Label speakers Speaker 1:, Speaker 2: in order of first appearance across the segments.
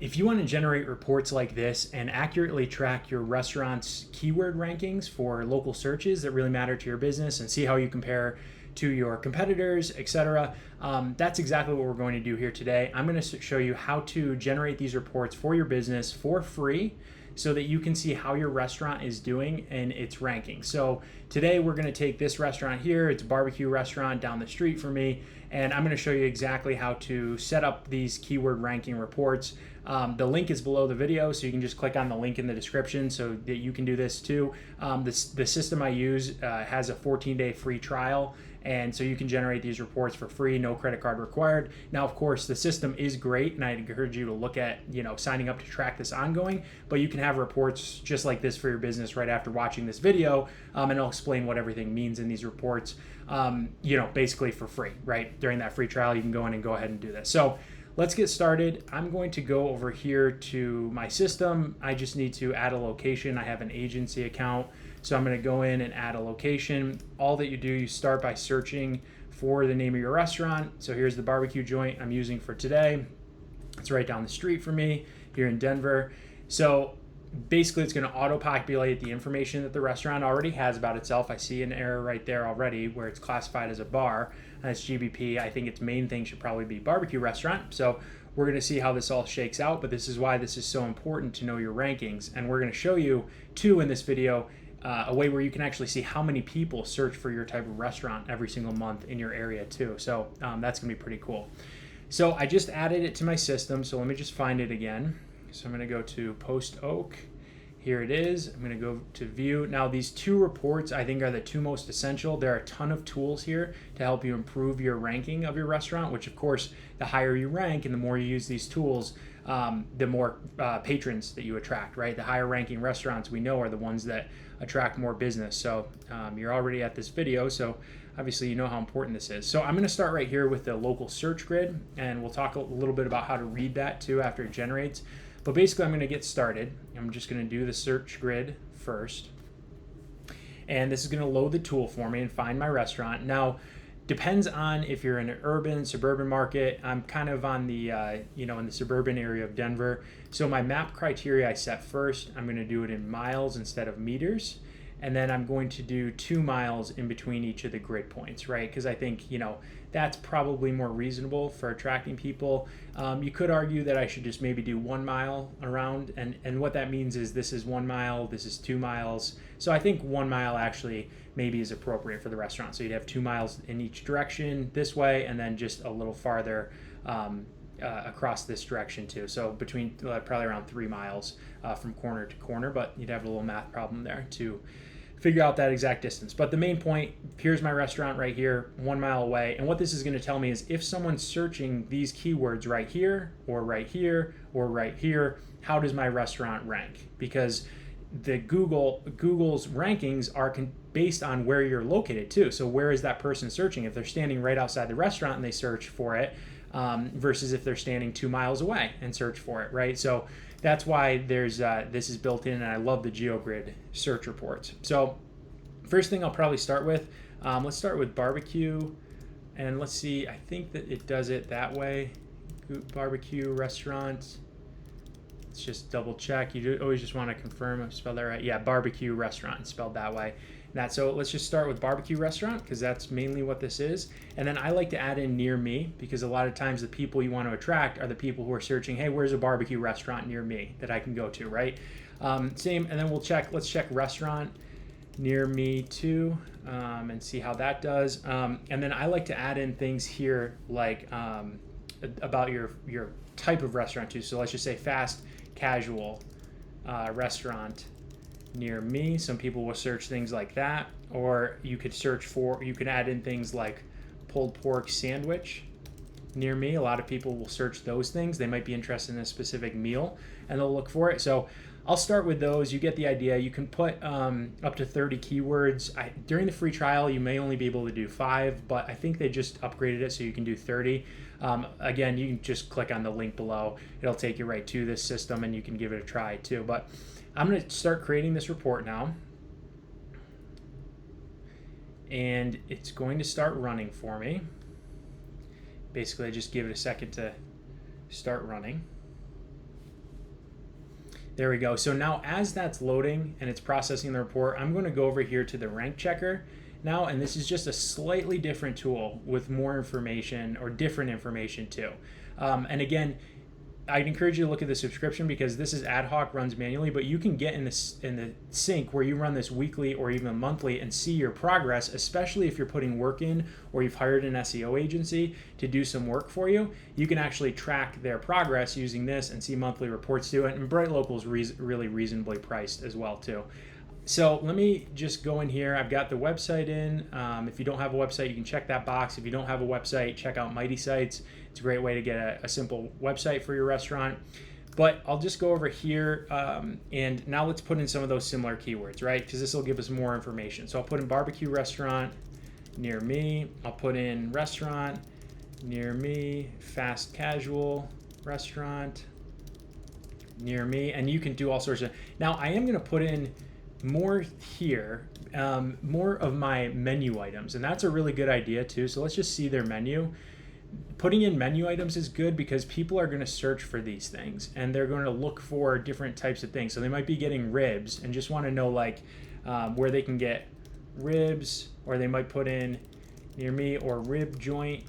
Speaker 1: If you want to generate reports like this and accurately track your restaurant's keyword rankings for local searches that really matter to your business and see how you compare to your competitors, etc., that's exactly what we're going to do here today. I'm going to show you how to generate these reports for your business for free so that you can see how your restaurant is doing in its ranking. So today we're going to take this restaurant here. It's a barbecue restaurant down the street from me, and I'm going to show you exactly how to set up these keyword ranking reports. The link is below the video, so you can just click on the link in the description so that you can do this too. The system I use has a 14-day free trial, and so you can generate these reports for free, no credit card required. Now, of course, the system is great, and I encourage you to look at signing up to track this ongoing, but you can have reports just like this for your business right after watching this video, and I'll explain what everything means in these reports, basically for free, right? During that free trial, you can go in and go ahead and do this. So let's get started. I'm going to go over here to my system. I just need to add a location. I have an agency account, so I'm going to go in and add a location. All that you do, you start by searching for the name of your restaurant. So here's the barbecue joint I'm using for today. It's right down the street from me here in Denver. So basically it's going to auto-populate the information that the restaurant already has about itself. I see an error right there already where it's classified as a bar, and it's GBP. I think its main thing should probably be barbecue restaurant. So we're going to see how this all shakes out, but this is why this is so important to know your rankings. And we're going to show you too in this video a way where you can actually see how many people search for your type of restaurant every single month in your area too. So that's going to be pretty cool. So I just added it to my system, so let me just find it again. So I'm going to go to Post Oak. Here it is. I'm going to go to View. Now these two reports I think are the two most essential. There are a ton of tools here to help you improve your ranking of your restaurant, which of course the higher you rank and the more you use these tools, the more patrons that you attract, right? The higher ranking restaurants we know are the ones that attract more business. So you're already at this video, so obviously you know how important this is. So I'm going to start right here with the local search grid, and we'll talk a little bit about how to read that too after it generates. But basically I'm going to get started. I'm just going to do the search grid first, and this is going to load the tool for me and find my restaurant. Now, depends on if you're in an urban, suburban market. I'm kind of on the, in the suburban area of Denver. So my map criteria I set first. I'm going to do it in miles instead of meters. And then I'm going to do 2 miles in between each of the grid points, right? Because I think, that's probably more reasonable for attracting people. You could argue that I should just maybe do 1 mile around. And what that means is this is 1 mile, this is 2 miles. So I think 1 mile actually maybe is appropriate for the restaurant. So you'd have 2 miles in each direction this way, and then just a little farther across this direction too. So between probably around 3 miles from corner to corner, but you'd have a little math problem there to figure out that exact distance. But the main point, here's my restaurant right here, 1 mile away. And what this is going to tell me is if someone's searching these keywords right here, or right here, or right here, how does my restaurant rank? Because the Google's rankings are based on where you're located too. So where is that person searching? If they're standing right outside the restaurant and they search for it, versus if they're standing 2 miles away and search for it, right? So that's why there's this is built in, and I love the GeoGrid search reports. So first thing I'll probably start with, let's start with barbecue, and let's see, I think that it does it that way. Barbecue restaurant. Let's just double check. You always just want to confirm I've spelled that right. Yeah, barbecue restaurant, spelled that way. So let's just start with barbecue restaurant because that's mainly what this is. And then I like to add in near me because a lot of times the people you want to attract are the people who are searching, hey, where's a barbecue restaurant near me that I can go to, right? Same, and then let's check restaurant near me too, and see how that does. And then I like to add in things here like about your type of restaurant too. So let's just say fast casual restaurant near me. Some people will search things like that, or you could add in things like pulled pork sandwich near me. A lot of people will search those things. They might be interested in a specific meal and they'll look for it. So I'll start with those. You get the idea. You can put up to 30 keywords. During the free trial, you may only be able to do 5, but I think they just upgraded it so you can do 30. Again, you can just click on the link below. It'll take you right to this system and you can give it a try too. But I'm going to start creating this report now. And it's going to start running for me. Basically, I just give it a second to start running. There we go. So now as that's loading and it's processing the report, I'm going to go over here to the rank checker now, and this is just a slightly different tool with more information, or different information too. And again, I'd encourage you to look at the subscription, because this is ad hoc, runs manually, but you can get in the sync where you run this weekly or even monthly and see your progress, especially if you're putting work in or you've hired an SEO agency to do some work for you. You can actually track their progress using this and see monthly reports to it. And Bright Local is really reasonably priced as well too. So let me just go in here. I've got the website in. If you don't have a website, you can check that box. If you don't have a website, check out Mighty Sites. It's a great way to get a simple website for your restaurant. But I'll just go over here, and now let's put in some of those similar keywords, right? Because this will give us more information. So I'll put in barbecue restaurant near me. I'll put in restaurant near me, fast casual restaurant near me, and you can do all sorts of. Now I am going to put in more here, more of my menu items, and that's a really good idea too. So let's just see their menu. Putting in menu items is good because people are going to search for these things and they're going to look for different types of things. So they might be getting ribs and just want to know like where they can get ribs, or they might put in near me or rib joint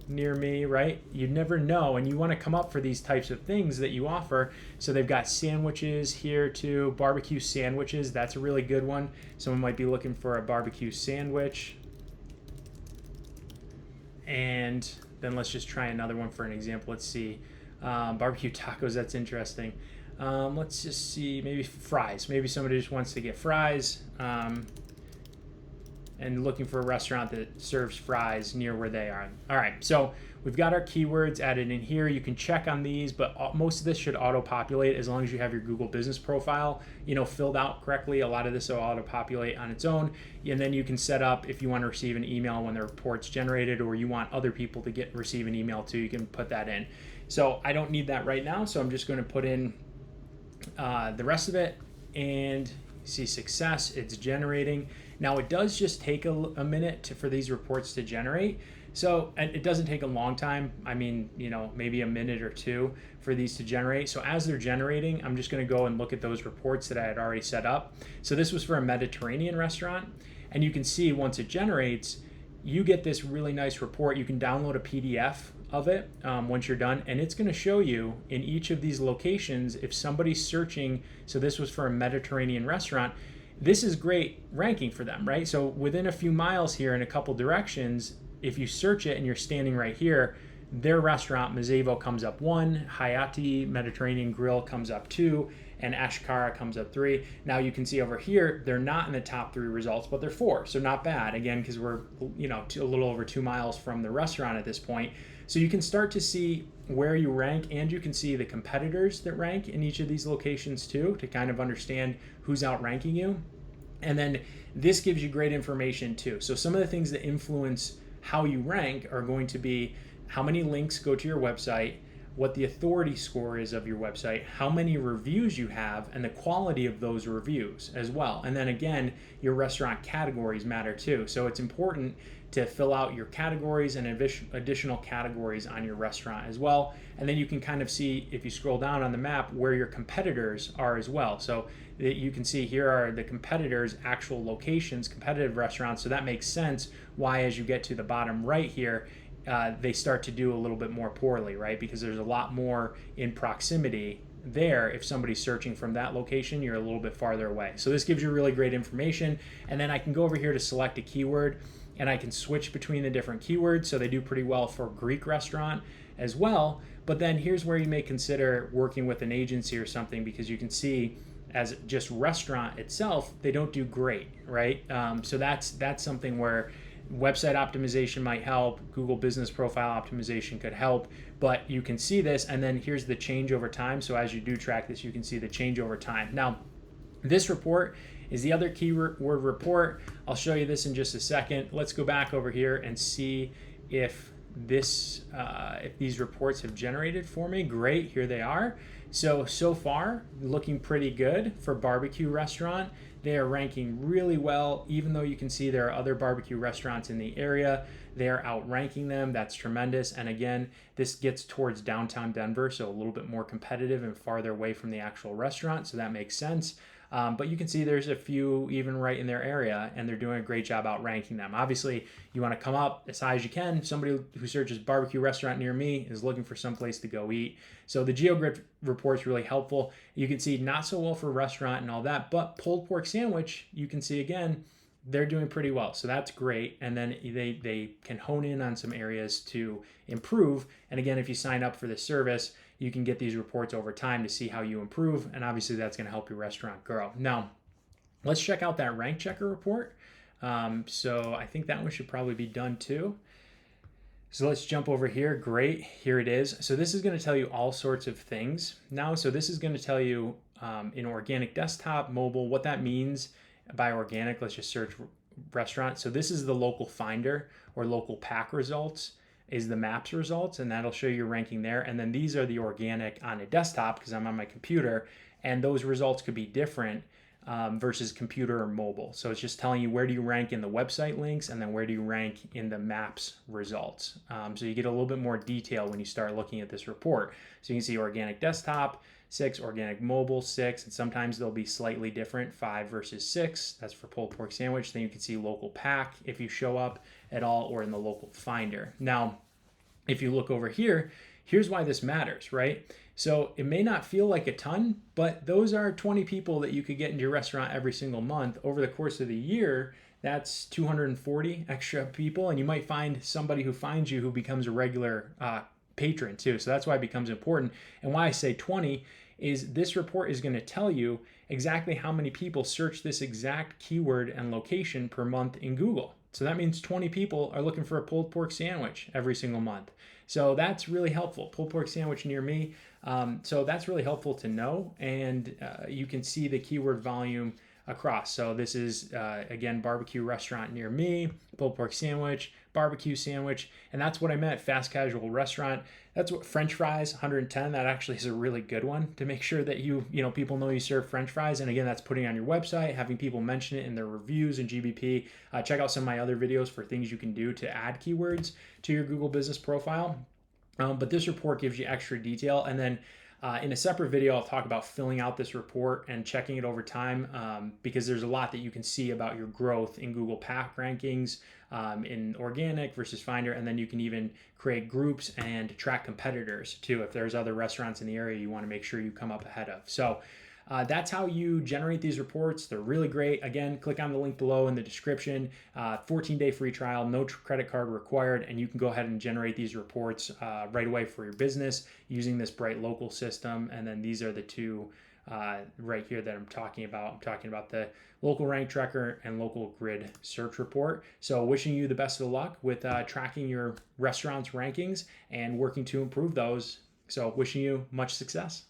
Speaker 1: near me, right? You never know, and you want to come up for these types of things that you offer. So they've got sandwiches here too, barbecue sandwiches. That's a really good one. Someone might be looking for a barbecue sandwich. And then let's just try another one for an example. Let's see, barbecue tacos. That's interesting. Let's just see, maybe fries. Maybe somebody just wants to get fries. And looking for a restaurant that serves fries near where they are. All right, so we've got our keywords added in here. You can check on these, but most of this should auto-populate as long as you have your Google Business Profile, filled out correctly. A lot of this will auto-populate on its own, and then you can set up if you want to receive an email when the report's generated, or you want other people to receive an email too. You can put that in. So I don't need that right now, so I'm just going to put in the rest of it, and see success. It's generating. Now it does just take a minute for these reports to generate. So, and it doesn't take a long time. I mean, maybe a minute or two for these to generate. So as they're generating, I'm just going to go and look at those reports that I had already set up. So this was for a Mediterranean restaurant, and you can see once it generates, you get this really nice report. You can download a PDF of it once you're done, and it's going to show you in each of these locations if somebody's searching. So this was for a Mediterranean restaurant. This is great ranking for them, right? So within a few miles here in a couple directions, if you search it and you're standing right here, their restaurant, Mazevo, comes up 1, Hayati Mediterranean Grill comes up 2, and Ashkara comes up 3. Now you can see over here, they're not in the top 3 results, but they're 4. So not bad, again, because we're a little over 2 miles from the restaurant at this point. So you can start to see where you rank, and you can see the competitors that rank in each of these locations too, to kind of understand who's outranking you. And then this gives you great information too. So some of the things that influence how you rank are going to be how many links go to your website, what the authority score is of your website, how many reviews you have, and the quality of those reviews as well. And then again, your restaurant categories matter too. So it's important to fill out your categories and additional categories on your restaurant as well. And then you can kind of see, if you scroll down on the map, where your competitors are as well. So you can see here are the competitors' actual locations, competitive restaurants. So that makes sense why, as you get to the bottom right here, they start to do a little bit more poorly, right? Because there's a lot more in proximity there. If somebody's searching from that location, you're a little bit farther away. So this gives you really great information. And then I can go over here to select a keyword, and I can switch between the different keywords. So they do pretty well for Greek restaurant as well. But then here's where you may consider working with an agency or something, because you can see as just restaurant itself, they don't do great, right? So that's something where website optimization might help, Google Business Profile optimization could help, but you can see this, and then here's the change over time. So as you do track this, you can see the change over time. Now, this report is the other keyword report. I'll show you this in just a second. Let's go back over here and see if these reports have generated for me. Great, here they are. So far, looking pretty good for barbecue restaurant. They are ranking really well, even though you can see there are other barbecue restaurants in the area. They are outranking them. That's tremendous. And again, this gets towards downtown Denver, so a little bit more competitive and farther away from the actual restaurant. So that makes sense. But you can see there's a few even right in their area, and they're doing a great job outranking them. Obviously, you want to come up as high as you can. Somebody who searches barbecue restaurant near me is looking for some place to go eat. So the GeoGrid report is really helpful. You can see not so well for restaurant and all that, but pulled pork sandwich, you can see again, they're doing pretty well. So that's great. And then they can hone in on some areas to improve. And again, if you sign up for this service, you can get these reports over time to see how you improve. And obviously that's going to help your restaurant grow. Now, let's check out that rank checker report. So I think that one should probably be done too. So let's jump over here. Great, here it is. So this is going to tell you all sorts of things now. So this is going to tell you in organic desktop, mobile, what that means by organic. Let's just search restaurant. So this is the local finder or local pack results is the maps results, and that'll show you your ranking there. And then these are the organic on a desktop because I'm on my computer, and those results could be different versus computer or mobile. So it's just telling you where do you rank in the website links and then where do you rank in the maps results. So you get a little bit more detail when you start looking at this report. So you can see organic desktop, 6, organic mobile, 6, and sometimes they'll be slightly different, 5 versus 6. That's for pulled pork sandwich. Then you can see local pack if you show up at all or in the local finder. Now, if you look over here, here's why this matters, right? So it may not feel like a ton, but those are 20 people that you could get into your restaurant every single month. Over the course of the year, that's 240 extra people, and you might find somebody who finds you who becomes a regular patron too. So that's why it becomes important. And why I say 20 is this report is going to tell you exactly how many people search this exact keyword and location per month in Google. So that means 20 people are looking for a pulled pork sandwich every single month. So that's really helpful. Pulled pork sandwich near me. So that's really helpful to know. And you can see the keyword volume across. So this is, again, barbecue restaurant near me, pulled pork sandwich, barbecue sandwich. And that's what I meant, fast casual restaurant. That's what French fries, 110. That actually is a really good one to make sure that people know you serve French fries. And again, that's putting on your website, having people mention it in their reviews and GBP. Check out some of my other videos for things you can do to add keywords to your Google business profile. But this report gives you extra detail. And then in a separate video, I'll talk about filling out this report and checking it over time because there's a lot that you can see about your growth in Google Pack rankings, in organic versus Finder, and then you can even create groups and track competitors too. If there's other restaurants in the area you want to make sure you come up ahead of. So that's how you generate these reports. They're really great. Again, click on the link below in the description. 14-day free trial, no credit card required, and you can go ahead and generate these reports right away for your business using this Bright Local system. And then these are the two right here that I'm talking about. I'm talking about the local rank tracker and local grid search report. So wishing you the best of luck with tracking your restaurant's rankings and working to improve those. So wishing you much success.